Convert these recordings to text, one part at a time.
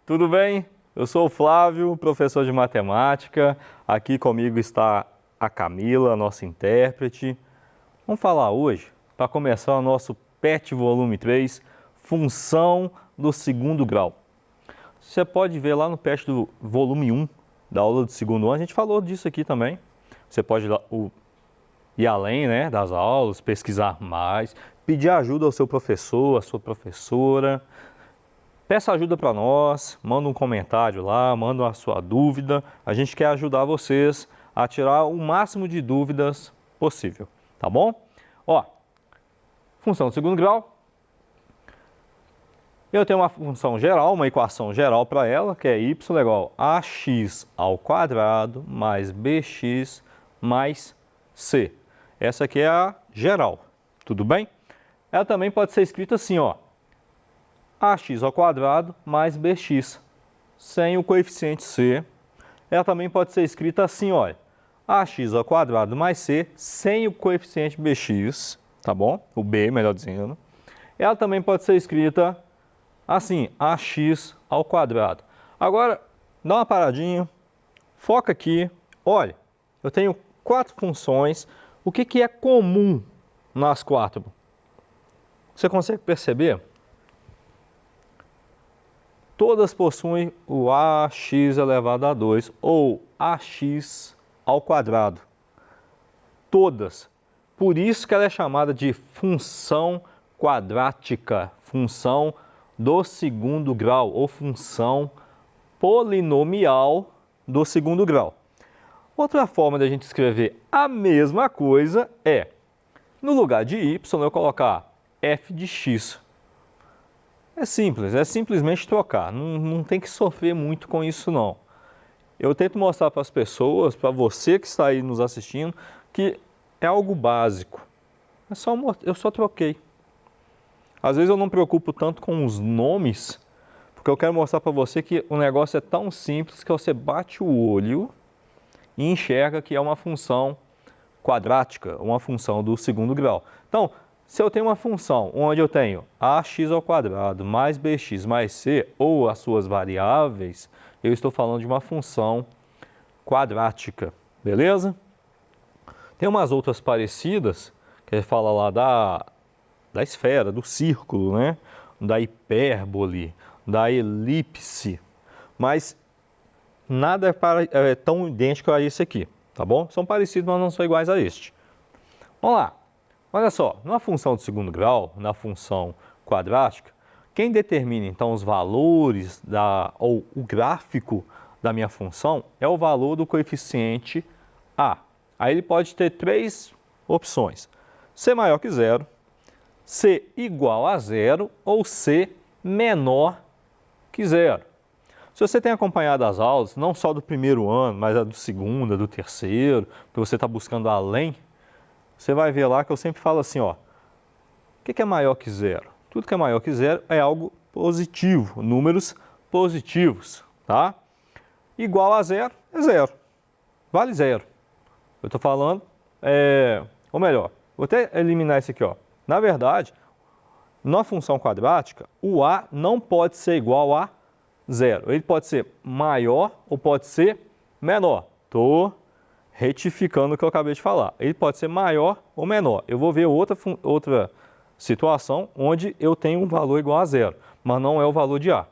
tudo bem? Eu sou o Flávio, professor de matemática. Aqui comigo está a Camila, nossa intérprete. Vamos falar hoje, para começar o nosso PET volume 3, função do segundo grau. Você pode ver lá no PET do volume 1 da aula do segundo ano, a gente falou disso aqui também. Você pode ir além, né, das aulas, pesquisar mais, pedir ajuda ao seu professor, à sua professora. Peça ajuda para nós, manda um comentário lá, manda a sua dúvida. A gente quer ajudar vocês a tirar o máximo de dúvidas possível, tá bom? Ó, função do segundo grau. Eu tenho uma função geral, uma equação geral para ela, que é y igual a ax ao quadrado mais bx mais c. Essa aqui é a geral, tudo bem? Ela também pode ser escrita assim, ó. Ax ao quadrado mais bx, sem o coeficiente c. Ela também pode ser escrita assim, olha. Ax ao quadrado mais c, sem o coeficiente bx, tá bom? O b, melhor dizendo. Ela também pode ser escrita assim, ax ao quadrado. Agora, dá uma paradinha, foca aqui. Olha, eu tenho 4 funções. O que é comum nas 4? Você consegue perceber? Todas possuem o ax elevado a 2 ou ax ao quadrado. Todas. Por isso que ela é chamada de função quadrática, função do segundo grau ou função polinomial do segundo grau. Outra forma de a gente escrever a mesma coisa é, no lugar de y, eu colocar f de x. É simples, é simplesmente trocar, não tem que sofrer muito com isso não. Eu tento mostrar para as pessoas, para você que está aí nos assistindo, que é algo básico. Eu só troquei. Às vezes eu não me preocupo tanto com os nomes, porque eu quero mostrar para você que o negócio é tão simples que você bate o olho e enxerga que é uma função quadrática, uma função do segundo grau. Então, se eu tenho uma função onde eu tenho ax ao quadrado mais bx mais c, ou as suas variáveis, eu estou falando de uma função quadrática, beleza? Tem umas outras parecidas, que ele fala lá da esfera, do círculo, né? Da hipérbole, da elipse, mas nada é tão idêntico a esse aqui, tá bom? São parecidos, mas não são iguais a este. Vamos lá. Olha só, na função do segundo grau, na função quadrática, quem determina então os valores ou o gráfico da minha função é o valor do coeficiente a. Aí ele pode ter 3 opções: c maior que zero, c igual a zero ou c menor que zero. Se você tem acompanhado as aulas, não só do primeiro ano, mas a do segundo, a do terceiro, que você está buscando além, você vai ver lá que eu sempre falo assim, ó, o que é maior que zero? Tudo que é maior que zero é algo positivo, números positivos, tá? Igual a zero é zero, vale zero. Eu estou falando, ou melhor, vou até eliminar esse aqui, ó. Na verdade, na função quadrática, o a não pode ser igual a zero. Ele pode ser maior ou pode ser menor. Estou retificando o que eu acabei de falar. Ele pode ser maior ou menor. Eu vou ver outra situação onde eu tenho um valor igual a zero, mas não é o valor de a.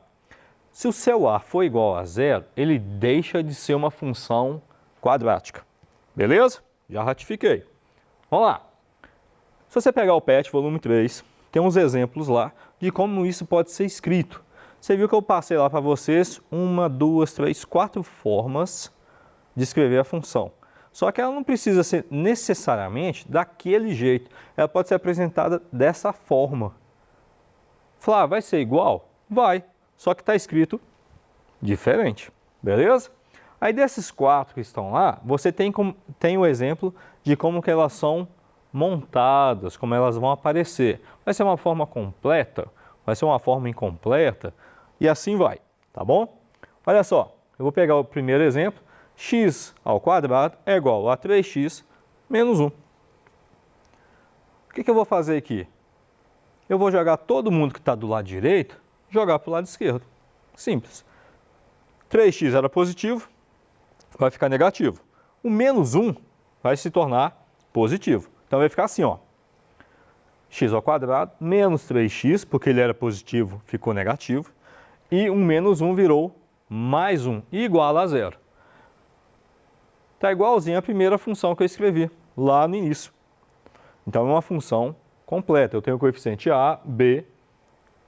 Se o seu a for igual a zero, ele deixa de ser uma função quadrática. Beleza? Já ratifiquei. Vamos lá. Se você pegar o PET, volume 3, tem uns exemplos lá de como isso pode ser escrito. Você viu que eu passei lá para vocês 1, 2, 3, 4 formas de escrever a função. Só que ela não precisa ser necessariamente daquele jeito. Ela pode ser apresentada dessa forma. Flávio, vai ser igual? Vai. Só que está escrito diferente. Beleza? Aí desses 4 que estão lá, você tem o exemplo de como que elas são montadas, como elas vão aparecer. Vai ser uma forma completa, vai ser uma forma incompleta e assim vai, tá bom? Olha só, eu vou pegar o primeiro exemplo. X ao quadrado é igual a 3x menos 1. O que eu vou fazer aqui? Eu vou jogar todo mundo que está do lado direito, jogar para o lado esquerdo. Simples. 3x era positivo, vai ficar negativo. O menos 1 vai se tornar positivo. Então vai ficar assim, ó. X ao quadrado menos 3x, porque ele era positivo, ficou negativo. E um menos 1 virou mais 1, igual a zero. Está igualzinho à primeira função que eu escrevi lá no início. Então é uma função completa. Eu tenho o coeficiente a, b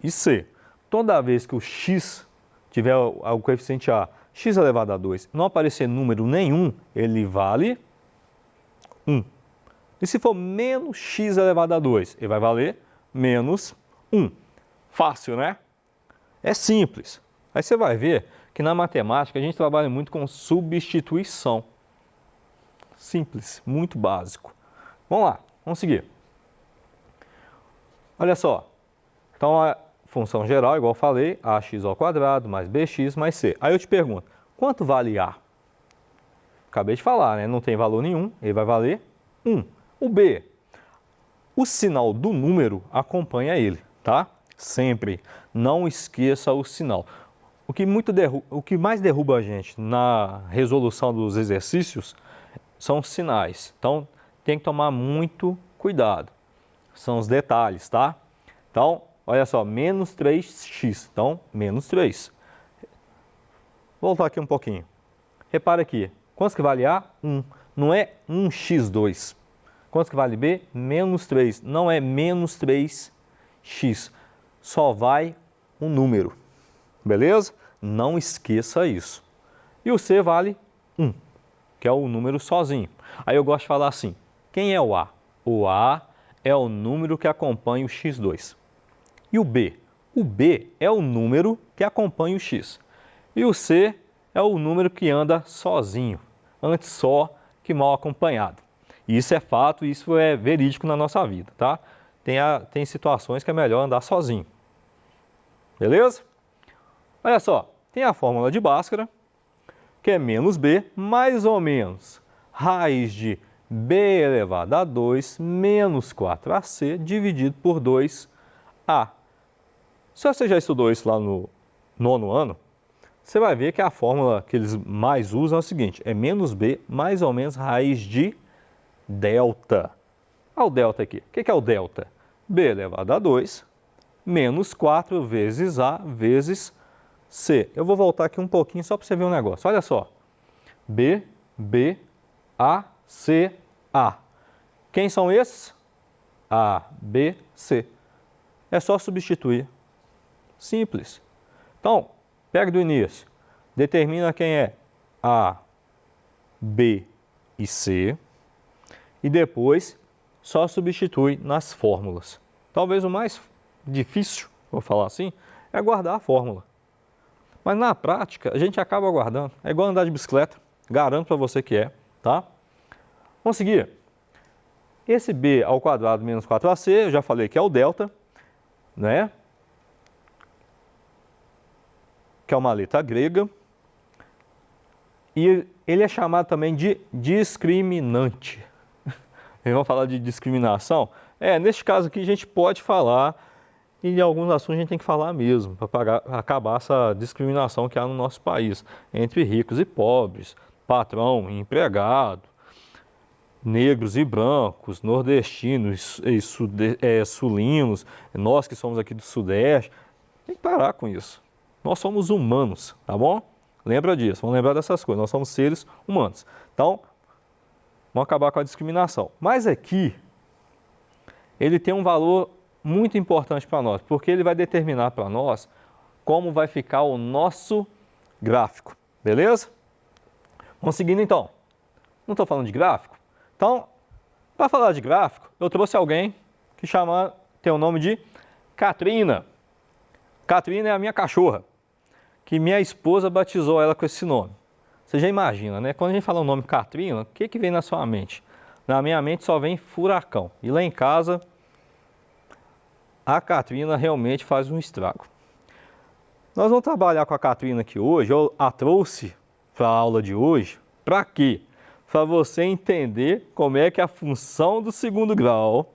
e c. Toda vez que o x tiver o coeficiente a, x elevado a 2, não aparecer número nenhum, ele vale 1. E se for menos x elevado a 2, ele vai valer menos 1. Fácil, né? É simples. Aí você vai ver que na matemática a gente trabalha muito com substituição. Simples, muito básico. Vamos lá, vamos seguir. Olha só. Então a função geral, igual eu falei, ax ao quadrado mais bx mais c. Aí eu te pergunto, quanto vale a? Acabei de falar, né? Não tem valor nenhum, ele vai valer 1. O b, o sinal do número acompanha ele, tá? Sempre. Não esqueça o sinal. O que mais derruba a gente na resolução dos exercícios são os sinais. Então, tem que tomar muito cuidado. São os detalhes, tá? Então, olha só, menos 3x. Então, menos 3. Vou voltar aqui um pouquinho. Repara aqui. Quanto que vale A? 1. Não é 1x2. Quanto que vale B? Menos 3. Não é menos 3x. Só vai um número. Beleza? Não esqueça isso. E o C vale 1, que é o número sozinho. Aí eu gosto de falar assim, quem é o A? O A é o número que acompanha o x2. E o B? O B é o número que acompanha o x. E o C é o número que anda sozinho, antes só que mal acompanhado. Isso é fato, isso é verídico na nossa vida, tá? Tem situações que é melhor andar sozinho. Beleza? Olha só, tem a fórmula de Bhaskara, que é menos b, mais ou menos raiz de b elevado a 2 menos 4ac dividido por 2a. Se você já estudou isso lá no 9º ano, você vai ver que a fórmula que eles mais usam é o seguinte, é menos b mais ou menos raiz de delta. Olha o delta aqui. O que é o delta? b elevado a 2 menos 4 vezes a vezes c. Eu vou voltar aqui um pouquinho só para você ver um negócio. Olha só. b, b, a, c, a. Quem são esses? A, b, c. É só substituir. Simples. Então, pega do início. Determina quem é A, B e C. E depois só substitui nas fórmulas. Talvez o mais difícil, vou falar assim, é guardar a fórmula. Mas na prática, a gente acaba guardando. É igual andar de bicicleta. Garanto para você que é, tá? Vamos seguir. Esse b ao quadrado menos 4ac, eu já falei que é o delta, né? Que é uma letra grega. E ele é chamado também de discriminante. Vamos falar de discriminação? Neste caso aqui a gente pode falar, e em alguns assuntos a gente tem que falar mesmo, para acabar essa discriminação que há no nosso país, entre ricos e pobres, patrão e empregado, negros e brancos, nordestinos e sulinos, nós que somos aqui do Sudeste, tem que parar com isso. Nós somos humanos, tá bom? Lembra disso, vamos lembrar dessas coisas, nós somos seres humanos. Então, vamos acabar com a discriminação. Mas aqui, ele tem um valor muito importante para nós, porque ele vai determinar para nós como vai ficar o nosso gráfico, beleza? Vamos seguindo então. Não estou falando de gráfico? Então, para falar de gráfico, eu trouxe alguém que tem o nome de Katrina. Katrina é a minha cachorra, que minha esposa batizou ela com esse nome. Você já imagina, né? Quando a gente fala o nome Katrina, o que vem na sua mente? Na minha mente só vem furacão. E lá em casa, a Katrina realmente faz um estrago. Nós vamos trabalhar com a Katrina aqui hoje. Eu a trouxe para a aula de hoje. Para quê? Para você entender como é que a função do segundo grau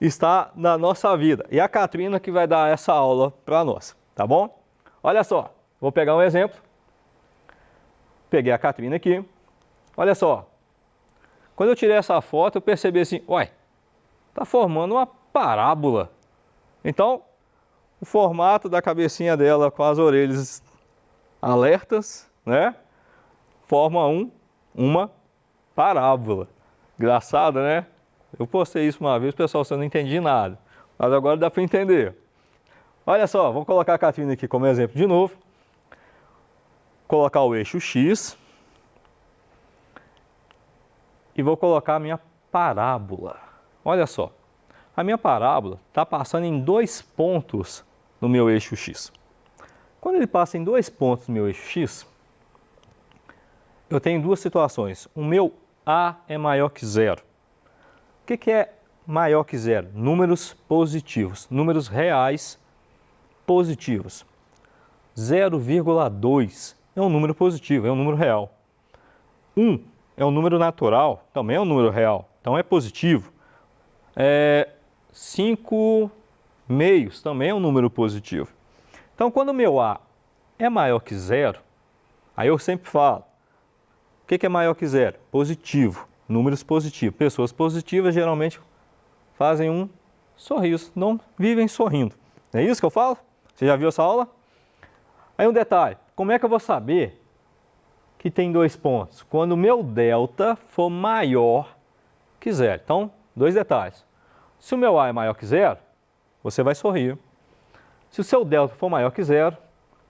está na nossa vida. E a Katrina que vai dar essa aula para nós, tá bom? Olha só, vou pegar um exemplo. peguei a Catrina aqui. Olha só. Quando eu tirei essa foto, eu percebi assim, ué, está formando uma parábola. Então, o formato da cabecinha dela com as orelhas alertas, né? Forma uma parábola. Engraçado, né? Eu postei isso uma vez, pessoal, você não entendi nada. Mas agora dá para entender. Olha só, vou colocar a Catrina aqui como exemplo de novo. Colocar o eixo X. E vou colocar a minha parábola. Olha só. A minha parábola está passando em 2 pontos no meu eixo X. Quando ele passa em 2 pontos no meu eixo X, eu tenho 2 situações. O meu A é maior que 0. O que é maior que 0? Números positivos, números reais positivos. 0,2 é um número positivo, é um número real. 1 é um número natural, também é um número real, então é positivo. 5 meios também é um número positivo. Então, quando o meu A é maior que 0, aí eu sempre falo, o que é maior que 0? Positivo, números positivos. Pessoas positivas geralmente fazem um sorriso, não vivem sorrindo. É isso que eu falo? Você já viu essa aula? Aí um detalhe, como é que eu vou saber que tem 2 pontos? Quando o meu delta for maior que 0. Então, 2 detalhes. Se o meu A é maior que 0, você vai sorrir. Se o seu delta for maior que 0,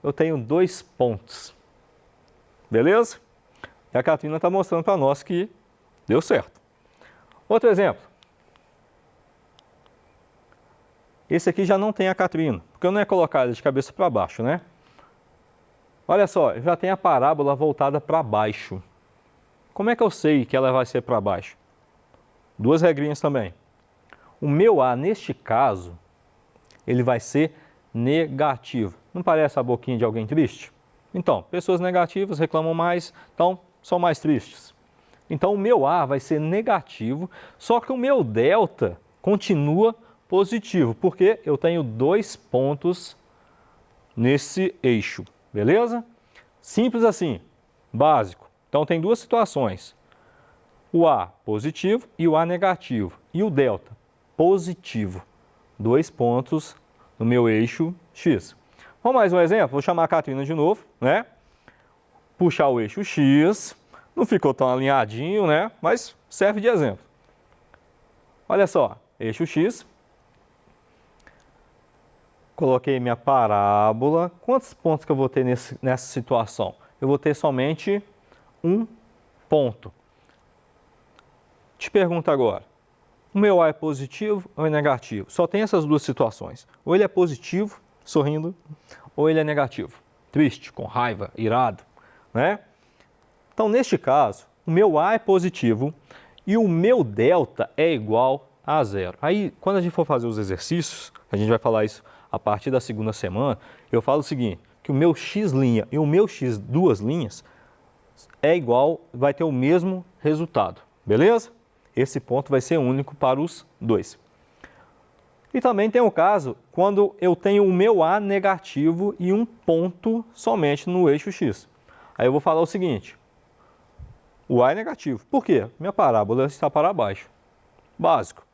eu tenho 2 pontos. Beleza? E a Catrina está mostrando para nós que deu certo. Outro exemplo. Esse aqui já não tem a Catrina, porque eu não ia colocar ele de cabeça para baixo, né? Olha só, já tem a parábola voltada para baixo. Como é que eu sei que ela vai ser para baixo? 2 regrinhas também. O meu A, neste caso, ele vai ser negativo. Não parece a boquinha de alguém triste? Então, pessoas negativas reclamam mais, então são mais tristes. Então, o meu A vai ser negativo, só que o meu delta continua positivo, porque eu tenho 2 pontos nesse eixo, beleza? Simples assim, básico. Então, tem 2 situações. O A positivo e o A negativo. E o delta positivo. 2 pontos no meu eixo X. Vamos mais um exemplo? Vou chamar a Catrina de novo, né? Puxar o eixo X. Não ficou tão alinhadinho, né? Mas serve de exemplo. Olha só, eixo X. Coloquei minha parábola. Quantos pontos que eu vou ter nessa situação? Eu vou ter somente 1 ponto. Te pergunto agora, o meu A é positivo ou é negativo? Só tem essas 2 situações. Ou ele é positivo, sorrindo, ou ele é negativo, triste, com raiva, irado, né? Então, neste caso, o meu A é positivo e o meu delta é igual a 0. Aí, quando a gente for fazer os exercícios, a gente vai falar isso a partir da 2ª semana, eu falo o seguinte, que o meu x' e o meu x duas linhas é igual, vai ter o mesmo resultado, beleza? Esse ponto vai ser único para os 2. E também tem o caso quando eu tenho o meu A negativo e 1 ponto somente no eixo X. Aí eu vou falar o seguinte, o A é negativo. Por quê? Minha parábola está para baixo. Básico.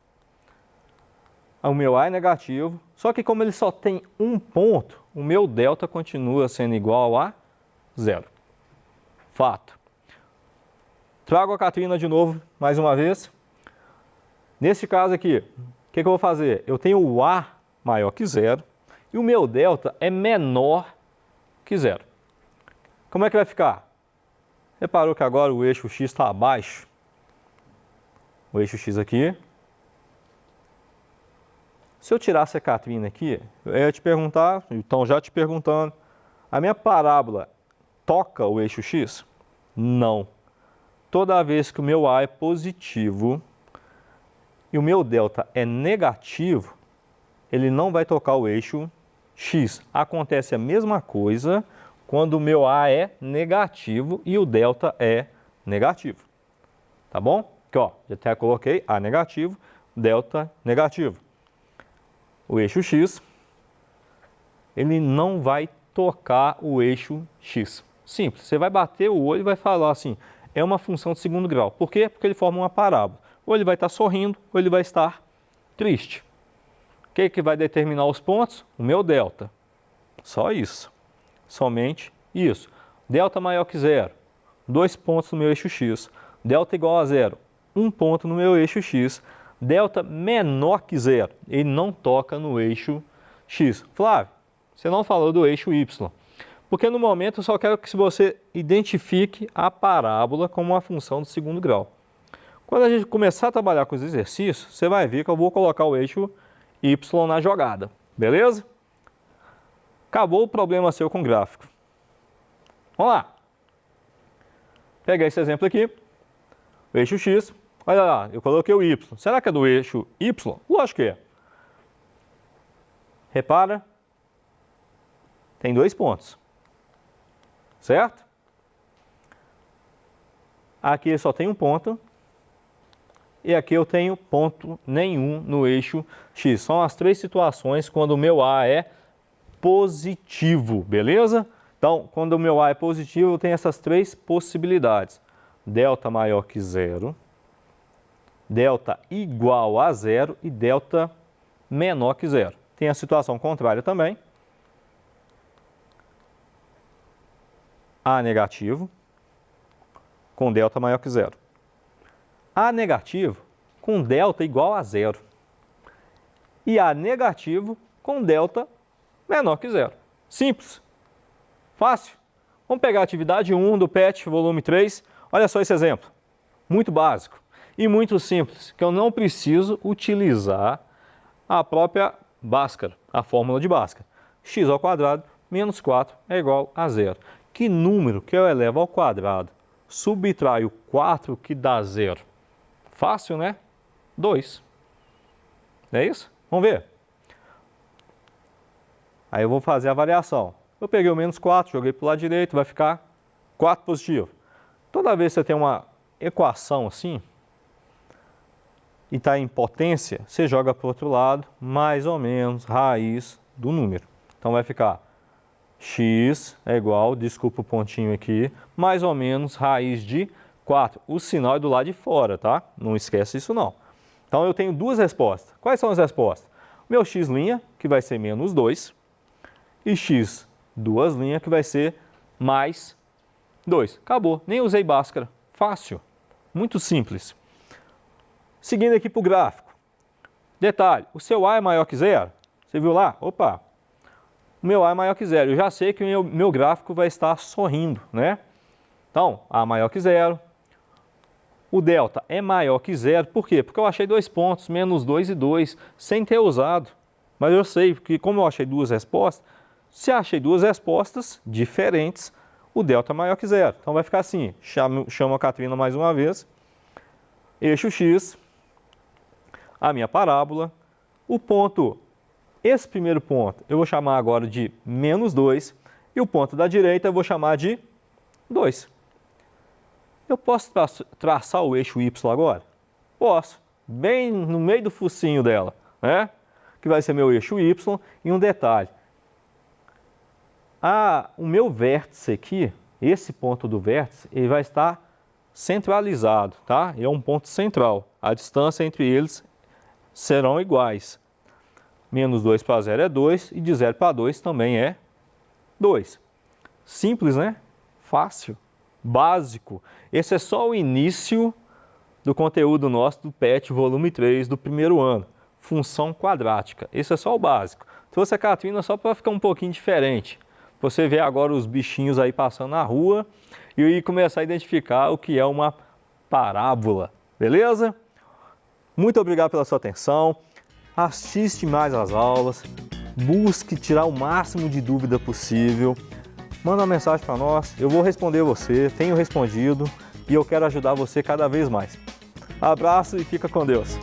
O meu A é negativo, só que como ele só tem 1 ponto, o meu delta continua sendo igual a 0. Fato. Trago a Catrina de novo, mais uma vez. Nesse caso aqui, o que eu vou fazer? Eu tenho o A maior que 0 e o meu delta é menor que 0. Como é que vai ficar? Reparou que agora o eixo X está abaixo? O eixo X aqui. Se eu tirasse a Catrina aqui, eu ia te perguntar, então já te perguntando, a minha parábola toca o eixo X? Não. Toda vez que o meu A é positivo e o meu delta é negativo, ele não vai tocar o eixo X. Acontece a mesma coisa quando o meu A é negativo e o delta é negativo. Tá bom? Aqui, ó, já até coloquei A negativo, delta negativo. O eixo X, ele não vai tocar o eixo X. Simples, você vai bater o olho e vai falar assim, é uma função de segundo grau. Por quê? Porque ele forma uma parábola. Ou ele vai estar sorrindo, ou ele vai estar triste. O que vai determinar os pontos? O meu delta. Só isso. Somente isso. Delta maior que zero, 2 pontos no meu eixo x. Delta igual a zero, 1 ponto no meu eixo x. Delta menor que zero, ele não toca no eixo x. Flávio, você não falou do eixo y. Porque no momento eu só quero que você identifique a parábola como uma função de segundo grau. Quando a gente começar a trabalhar com os exercícios, você vai ver que eu vou colocar o eixo y na jogada. Beleza? Acabou o problema seu com o gráfico. Vamos lá. Pega esse exemplo aqui. O eixo x. Olha lá, eu coloquei o y. Será que é do eixo y? Lógico que é. Repara. Tem 2 pontos. Certo? Aqui só tem um ponto. E aqui eu tenho ponto nenhum no eixo x. São as 3 situações quando o meu A é positivo, beleza? Então, quando o meu A é positivo, eu tenho essas 3 possibilidades. Delta maior que zero, delta igual a zero e delta menor que zero. Tem a situação contrária também. A negativo com delta maior que zero. A negativo com delta igual a zero. E A negativo com delta menor que zero. Simples. Fácil. Vamos pegar a atividade 1 do PET, volume 3. Olha só esse exemplo. Muito básico e muito simples, que eu não preciso utilizar a própria Bhaskara, a fórmula de Bhaskara. X ao quadrado menos 4 é igual a zero. Que número que eu elevo ao quadrado subtraio 4 que dá zero? Fácil, né? 2. É isso? Vamos ver. Aí eu vou fazer a variação. Eu peguei o menos 4, joguei para o lado direito, vai ficar 4 positivo. Toda vez que você tem uma equação assim, e está em potência, você joga para o outro lado, mais ou menos, raiz do número. Então vai ficar x é igual, desculpa o pontinho aqui, mais ou menos raiz de 4. O sinal é do lado de fora, tá? Não esquece isso não. Então eu tenho 2 respostas. Quais são as respostas? Meu x', que vai ser menos 2, e x, 2', que vai ser mais 2. Acabou, nem usei Bhaskara. Fácil, muito simples. Seguindo aqui para o gráfico. Detalhe, o seu A é maior que zero? Você viu lá? Opa, o meu A é maior que zero. Eu já sei que o meu gráfico vai estar sorrindo, né? Então, A maior que zero. O delta é maior que zero. Por quê? Porque eu achei 2 pontos, menos 2 e 2, sem ter usado. Mas eu sei que como eu achei 2 respostas, se achei 2 respostas diferentes, o delta é maior que zero. Então vai ficar assim, chamo a Catrina mais uma vez, eixo x, a minha parábola, o ponto, esse primeiro ponto eu vou chamar agora de menos 2, e o ponto da direita eu vou chamar de 2. Eu posso traçar o eixo y agora? Posso, bem no meio do focinho dela, né? Que vai ser meu eixo y, e um detalhe. O meu vértice aqui, esse ponto do vértice, ele vai estar centralizado, tá? É um ponto central. A distância entre eles serão iguais. Menos 2 para 0 é 2 e de 0 para 2 também é 2. Simples, né? Fácil, básico. Esse é só o início do conteúdo nosso do PET volume 3 do primeiro ano. Função quadrática. Esse é só o básico. Trouxe a Catrina só para ficar um pouquinho diferente. Você vê agora os bichinhos aí passando na rua e começar a identificar o que é uma parábola. Beleza? Muito obrigado pela sua atenção. Assiste mais as aulas. Busque tirar o máximo de dúvida possível. Manda uma mensagem para nós. Eu vou responder você. Tenho respondido e eu quero ajudar você cada vez mais. Abraço e fica com Deus.